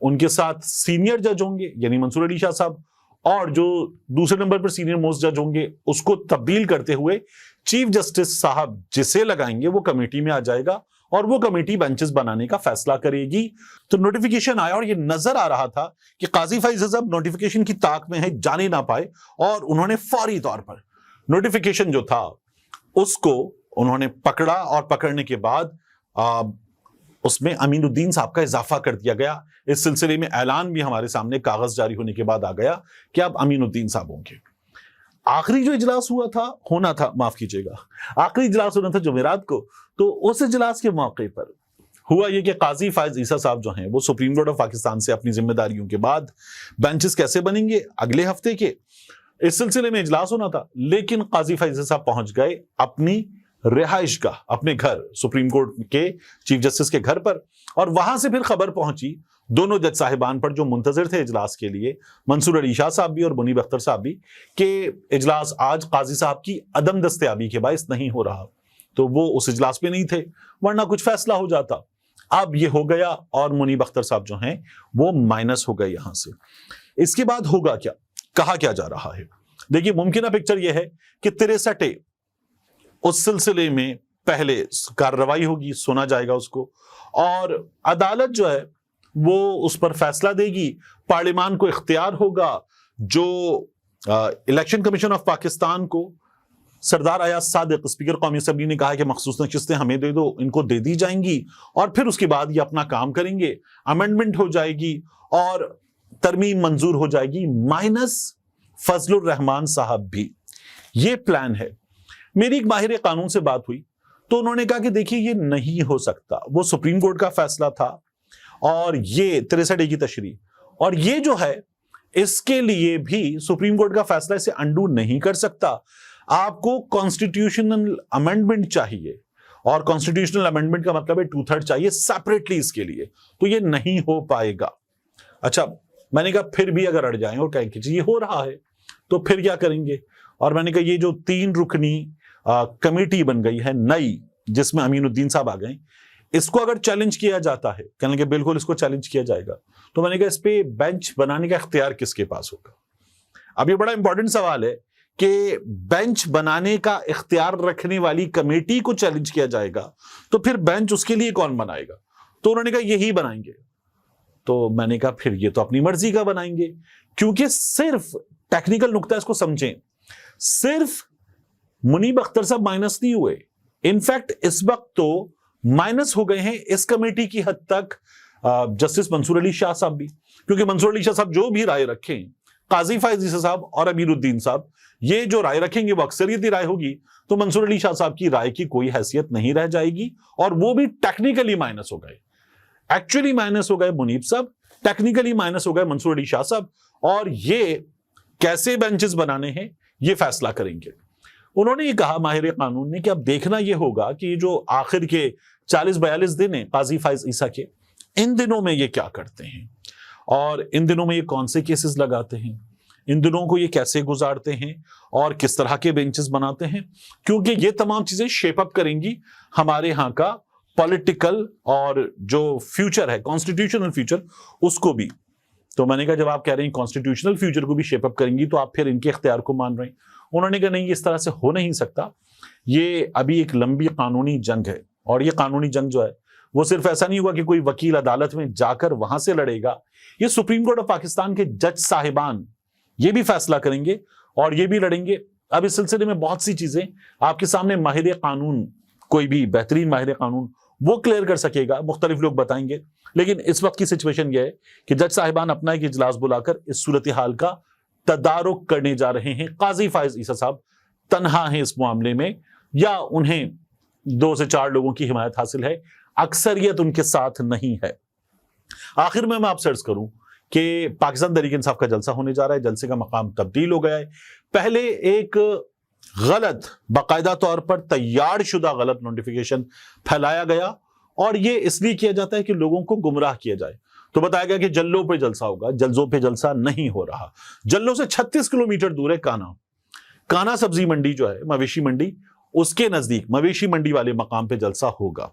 ان کے ساتھ سینئر جج ہوں گے یعنی منصور علی شاہ صاحب, اور جو دوسرے نمبر پر سینئر موسٹ جج ہوں گے اس کو تبدیل کرتے ہوئے چیف جسٹس صاحب جسے لگائیں گے وہ کمیٹی میں آ جائے گا اور وہ کمیٹی بینچز بنانے کا فیصلہ کرے گی. تو نوٹیفیکیشن آیا اور یہ نظر آ رہا تھا کہ قاضی فائز صاحب نوٹیفیکیشن کی طاق میں ہے, جانے نہ پائے, اور انہوں نے فوری طور پر نوٹیفیکیشن جو تھا اس کو انہوں نے پکڑا, اور پکڑنے کے بعد اس میں امین الدین صاحب کا اضافہ کر دیا گیا. اس سلسلے میں اعلان بھی ہمارے سامنے کاغذ جاری ہونے کے بعد آ گیا کہ اب امین الدین صاحب ہوں گے. آخری جو اجلاس ہونا تھا معاف کیجیے گا, آخری اجلاس ہونا تھا جمعرات کو, تو اس اجلاس کے موقع پر ہوا یہ کہ قاضی فائز عیسیٰ صاحب جو ہیں وہ سپریم کورٹ آف پاکستان سے اپنی ذمہ داریوں کے بعد بینچز کیسے بنیں گے اگلے ہفتے کے, اس سلسلے میں اجلاس ہونا تھا. لیکن قاضی فائز عیسیٰ صاحب پہنچ گئے اپنی رہائش گاہ, اپنے گھر, سپریم کورٹ کے چیف جسٹس کے گھر پر, اور وہاں سے پھر خبر پہنچی دونوں جج صاحبان پر جو منتظر تھے اجلاس کے لیے, منصور علی شاہ صاحب بھی اور منیب اختر صاحب بھی, کہ اجلاس آج قاضی صاحب کی عدم دستیابی کے باعث نہیں ہو رہا. تو وہ اس اجلاس میں نہیں تھے ورنہ کچھ فیصلہ ہو جاتا. اب یہ ہو گیا اور منیب اختر صاحب جو ہیں وہ مائنس ہو گئے یہاں سے. اس کے بعد ہوگا کیا, کہا کیا جا رہا ہے؟ دیکھیے ممکنہ پکچر یہ ہے کہ 63 اس سلسلے میں پہلے کارروائی ہوگی, سنا جائے گا اس کو, اور عدالت جو ہے وہ اس پر فیصلہ دے گی. پارلیمان کو اختیار ہوگا, جو الیکشن کمیشن آف پاکستان کو سردار ایاز صادق اسپیکر قومی اسمبلی نے کہا کہ مخصوص نشستیں ہمیں دے دو, ان کو دے دی جائیں گی, اور پھر اس کے بعد یہ اپنا کام کریں گے, امینڈمنٹ ہو جائے گی اور ترمیم منظور ہو جائے گی, مائنس فضل الرحمان صاحب بھی. یہ پلان ہے. میری ایک ماہر قانون سے بات ہوئی تو انہوں نے کہا کہ دیکھیے یہ نہیں ہو سکتا, وہ سپریم کورٹ کا فیصلہ تھا اور یہ 63 کی تشریح, اور یہ جو ہے اس کے لیے بھی سپریم کورٹ کا فیصلہ اسے انڈو نہیں کر سکتا. آپ کو کانسٹیٹیوشنل امینڈمنٹ چاہیے, اور کانسٹیٹیوشنل امینڈمنٹ کا مطلب ہے 2/3 چاہیے سیپریٹلی اس کے لیے, تو یہ نہیں ہو پائے گا. اچھا میں نے کہا پھر بھی اگر اڑ جائیں اور کہیں کہ یہ ہو رہا ہے تو پھر کیا کریں گے؟ اور میں نے کہا یہ جو 3 رکنی کمیٹی بن گئی ہے نئی, جس میں امین الدین صاحب آ گئے, اس کو اگر چیلنج کیا جاتا ہے, کہنے کہ بالکل اس کو چیلنج کیا جائے گا, تو میں نے کہا اس پہ بینچ بنانے کا اختیار کس کے پاس ہوگا؟ اب یہ بڑا امپورٹنٹ سوال ہے کہ بینچ بنانے کا اختیار رکھنے والی کمیٹی کو چیلنج کیا جائے گا تو پھر بینچ اس کے لیے کون بنائے گا؟ تو انہوں نے کہا یہی بنائیں گے. تو میں نے کہا پھر یہ تو اپنی مرضی کا بنائیں گے, کیونکہ صرف ٹیکنیکل نقطہ اس کو سمجھیں, صرف منیب اختر صاحب مائنس نہیں ہوئے, انفیکٹ اس وقت تو مائنس ہو گئے ہیں اس کمیٹی کی حد تک جسٹس منصور علی شاہ صاحب بھی, کیونکہ منصور علی شاہ صاحب جو بھی رائے رکھیں, قاضی فائز عیسیٰ صاحب اور امین الدین صاحب یہ جو رائے رکھیں گے وہ اکثریتی رائے ہوگی, تو منصور علی شاہ صاحب کی رائے کی کوئی حیثیت نہیں رہ جائے گی, اور وہ بھی ٹیکنیکلی مائنس ہو گئے. ایکچولی مائنس ہو گئے منیب صاحب, ٹیکنیکلی مائنس ہو گئے منصور علی شاہ صاحب, اور یہ کیسے بینچز بنانے ہیں یہ فیصلہ کریں گے. انہوں نے یہ کہا ماہر قانون نے کہ اب دیکھنا یہ ہوگا کہ جو آخر کے 40-42 دن ہیں قاضی فائز عیسیٰ کے, ان دنوں میں یہ کیا کرتے ہیں, اور ان دنوں میں یہ کون سے کیسز لگاتے ہیں, ان دنوں کو یہ کیسے گزارتے ہیں, اور کس طرح کے بینچز بناتے ہیں, کیونکہ یہ تمام چیزیں شیپ اپ کریں گی ہمارے ہاں کا پولیٹیکل اور جو فیوچر ہے, کانسٹیٹیوشنل فیوچر, اس کو بھی. تو میں نے کہا جب آپ کہہ رہے ہیں کانسٹیٹیوشنل فیوچر کو بھی شیپ اپ کریں گی تو آپ پھر ان کے اختیار کو مان رہے ہیں. انہوں نے کہا نہیں, اس طرح سے ہو نہیں سکتا, یہ ابھی ایک لمبی قانونی جنگ ہے, اور یہ قانونی جنگ جو ہے وہ صرف ایسا نہیں ہوا کہ کوئی وکیل عدالت میں جا کر وہاں سے لڑے گا, یہ سپریم کورٹ آف پاکستان کے جج صاحبان یہ بھی فیصلہ کریں گے اور یہ بھی لڑیں گے. اب اس سلسلے میں بہت سی چیزیں آپ کے سامنے ماہر قانون, کوئی بھی بہترین ماہر قانون وہ کلیئر کر سکے گا, مختلف لوگ بتائیں گے, لیکن اس وقت کی سچویشن یہ ہے کہ جج صاحبان اپنا ایک اجلاس بلا کر اس صورتحال کا تدارک کرنے جا رہے ہیں. قاضی فائز عیسیٰ صاحب تنہا ہیں اس معاملے میں, یا انہیں 2 سے 4 لوگوں کی حمایت حاصل ہے, اکثریت ان کے ساتھ نہیں ہے. آخر میں آپ سے عرض کروں کہ پاکستان تحریک انصاف کا جلسہ ہونے جا رہا ہے, جلسے کا مقام تبدیل ہو گیا ہے. پہلے ایک غلط, باقاعدہ طور پر تیار شدہ غلط نوٹیفیکیشن پھیلایا گیا, اور یہ اس لیے کیا جاتا ہے کہ لوگوں کو گمراہ کیا جائے. تو بتایا گیا کہ جلوں پہ جلسہ ہوگا, جلسوں پہ جلسہ نہیں ہو رہا. جلوں سے 36 کلومیٹر دور ہے کانا سبزی منڈی جو ہے, مویشی منڈی, اس کے نزدیک مویشی منڈی والے مقام پہ جلسہ ہوگا,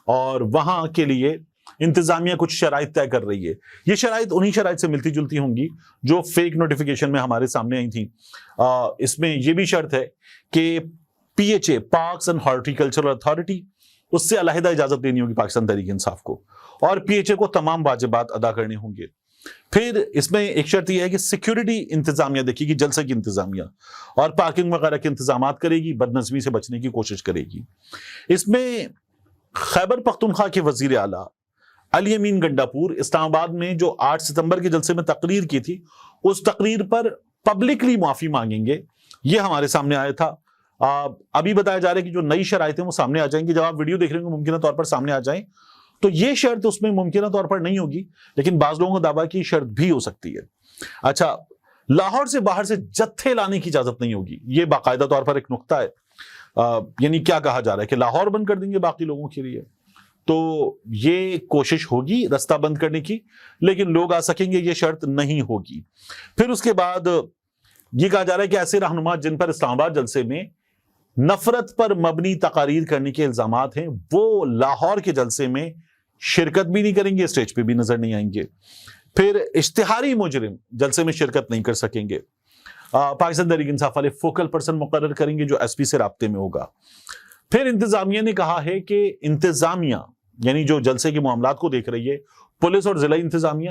اور وہاں کے لیے انتظامیہ کچھ شرائط طے کر رہی ہے. یہ شرائط انہی شرائط سے ملتی جلتی ہوں گی جو فیک نوٹیفیکیشن میں ہمارے سامنے آئی تھیں. اس میں یہ بھی شرط ہے کہ PHA parks and horticultural authority اس سے علیحدہ اجازت دینی ہوگی پاکستان تحریک انصاف کو, اور PHA کو تمام واجبات ادا کرنے ہوں گے. پھر اس میں ایک شرط یہ ہے کہ سیکیورٹی انتظامیہ دیکھے گی, جلسے کی انتظامیہ, اور پارکنگ وغیرہ کے انتظامات کرے گی, بدنظمی سے بچنے کی کوشش کرے گی. اس میں خیبر پختونخوا کے وزیر اعلیٰ علی امین گنڈاپور اسلام آباد میں جو 8 ستمبر کے جلسے میں تقریر کی تھی, اس تقریر پر پبلکلی معافی مانگیں گے. یہ ہمارے سامنے آیا تھا. ابھی بتایا جا رہا ہے کہ جو نئی شرائط ہیں وہ سامنے آ جائیں گی. جب آپ ویڈیو دیکھ رہے ہیں ممکنہ طور پر سامنے آ جائیں, تو یہ شرط اس میں ممکنہ طور پر نہیں ہوگی, لیکن بعض لوگوں کا دعویٰ کی شرط بھی ہو سکتی ہے. اچھا, لاہور سے باہر سے جتھے لانے کی اجازت نہیں ہوگی. یہ باقاعدہ طور پر ایک نقطہ ہے. یعنی کیا کہا جا رہا ہے کہ لاہور بند کر دیں گے باقی لوگوں کے لیے, تو یہ کوشش ہوگی رستہ بند کرنے کی, لیکن لوگ آ سکیں گے, یہ شرط نہیں ہوگی. پھر اس کے بعد یہ کہا جا رہا ہے کہ ایسے رہنما جن پر اسلام آباد جلسے میں نفرت پر مبنی تقاریر کرنے کے الزامات ہیں, وہ لاہور کے جلسے میں شرکت بھی نہیں کریں گے, اسٹیج پہ بھی نظر نہیں آئیں گے. پھر اشتہاری مجرم جلسے میں شرکت نہیں کر سکیں گے. پاکستان تحریک انصاف والے فوکل پرسن مقرر کریں گے جو SP سے رابطے میں ہوگا. پھر انتظامیہ نے کہا ہے کہ انتظامیہ یعنی جو جلسے کے معاملات کو دیکھ رہی ہے, پولیس اور ضلعی انتظامیہ,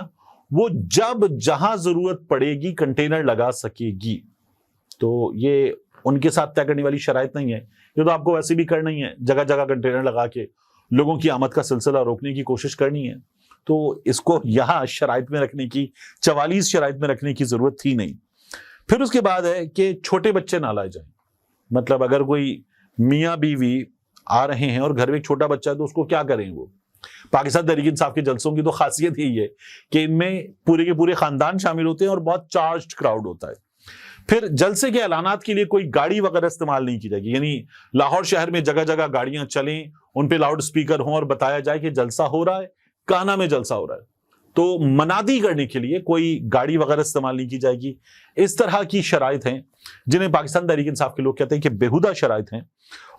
وہ جب جہاں ضرورت پڑے گی کنٹینر لگا سکے گی. تو یہ ان کے ساتھ طے کرنے والی شرائط نہیں ہے, یہ تو آپ کو ویسے بھی کرنا ہی ہے, جگہ جگہ کنٹینر لگا کے لوگوں کی آمد کا سلسلہ روکنے کی کوشش کرنی ہے. تو اس کو یہاں شرائط میں رکھنے کی, 44 شرائط میں رکھنے کی ضرورت تھی نہیں. پھر اس کے بعد ہے کہ چھوٹے بچے نہ لائے جائیں. مطلب اگر کوئی میاں بیوی آ رہے ہیں اور گھر میں ایک چھوٹا بچہ ہے تو اس کو کیا کریں وہ. پاکستان تحریک انصاف کے جلسوں کی تو خاصیت یہی ہے کہ ان میں پورے کے پورے خاندان شامل ہوتے ہیں اور بہت چارجڈ کراؤڈ ہوتا ہے. پھر جلسے کے اعلانات کے لیے کوئی گاڑی وغیرہ استعمال نہیں کی جائے گی. یعنی لاہور شہر میں جگہ جگہ گاڑیاں چلیں, ان پہ لاؤڈ سپیکر ہوں اور بتایا جائے کہ جلسہ ہو رہا ہے, کانا میں جلسہ ہو رہا ہے. تو منادی کرنے کے لیے کوئی گاڑی وغیرہ استعمال نہیں کی جائے گی. اس طرح کی شرائط ہیں جنہیں پاکستان تحریک انصاف کے لوگ کہتے ہیں کہ بےہودہ شرائط ہیں,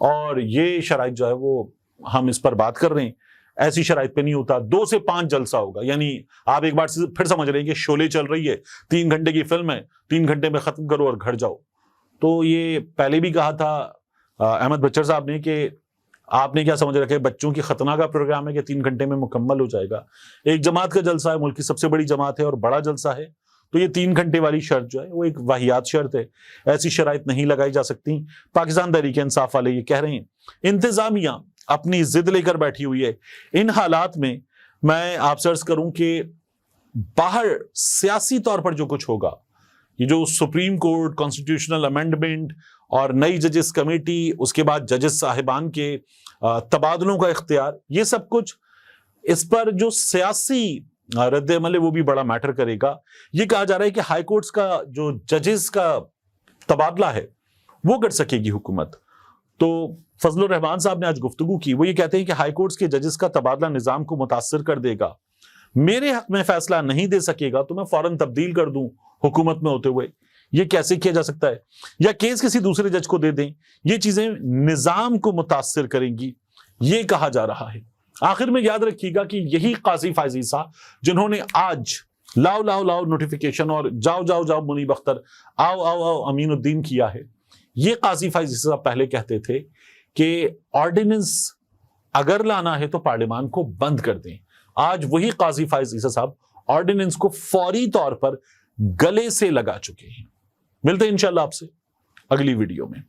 اور یہ شرائط جو ہے وہ ہم اس پر بات کر رہے ہیں. ایسی شرائط پہ نہیں ہوتا. 2 سے 5 جلسہ ہوگا. یعنی آپ ایک بار پھر سمجھ رہے ہیں کہ شعلے چل رہی ہے, 3 گھنٹے کی فلم ہے, 3 گھنٹے میں ختم کرو اور گھر جاؤ. تو یہ پہلے بھی کہا تھا احمد بچر صاحب نے کہ آپ نے کیا سمجھ رکھا ہے بچوں کی ختنہ کا پروگرام ہے کہ 3 گھنٹے میں مکمل ہو جائے گا. ایک جماعت کا جلسہ ہے, ملک کی سب سے بڑی جماعت ہے اور بڑا جلسہ ہے, تو یہ 3 گھنٹے والی شرط جو ہے وہ ایک واہیات شرط ہے. ایسی شرائط نہیں لگائی جا سکتی. پاکستان تحریک انصاف والے یہ کہہ رہے ہیں. انتظامیہ اپنی ضد لے کر بیٹھی ہوئی ہے. ان حالات میں میں آپ سے عرض کروں کہ باہر سیاسی طور پر جو کچھ ہوگا, یہ جو سپریم کورٹ, کانسٹیٹیوشنل امینڈمنٹ اور نئی ججز کمیٹی, اس کے بعد ججز صاحبان کے تبادلوں کا اختیار, یہ سب کچھ اس پر جو سیاسی رد عمل ہے وہ بھی بڑا میٹر کرے گا. یہ کہا جا رہا ہے کہ ہائی کورٹس کا جو ججز کا تبادلہ ہے وہ کر سکے گی حکومت. تو فضل الرحمان صاحب نے آج گفتگو کی, وہ یہ کہتے ہیں کہ ہائی کورٹس کے ججز کا تبادلہ نظام کو متاثر کر دے گا. میرے حق میں فیصلہ نہیں دے سکے گا تو میں فوراً تبدیل کر دوں حکومت میں ہوتے ہوئے. یہ کیسے کیا جا سکتا ہے؟ یا کیس کسی دوسرے جج کو دے دیں. یہ چیزیں نظام کو متاثر کریں گی, یہ کہا جا رہا ہے. آخر میں یاد رکھیے گا کہ یہی قاضی فائز عیسیٰ جنہوں نے آج لاؤ لاؤ لاؤ نوٹیفیکیشن اور جاؤ جاؤ جاؤ منیب اختر, آؤ آؤ آؤ امین الدین کیا ہے. یہ قاضی فائز عیسیٰ پہلے کہتے تھے کہ آرڈیننس اگر لانا ہے تو پارلیمان کو بند کر دیں. آج وہی قاضی فائز عیسیٰ صاحب آرڈیننس کو فوری طور پر گلے سے لگا چکے ہیں. ملتے ہیں انشاءاللہ آپ سے اگلی ویڈیو میں.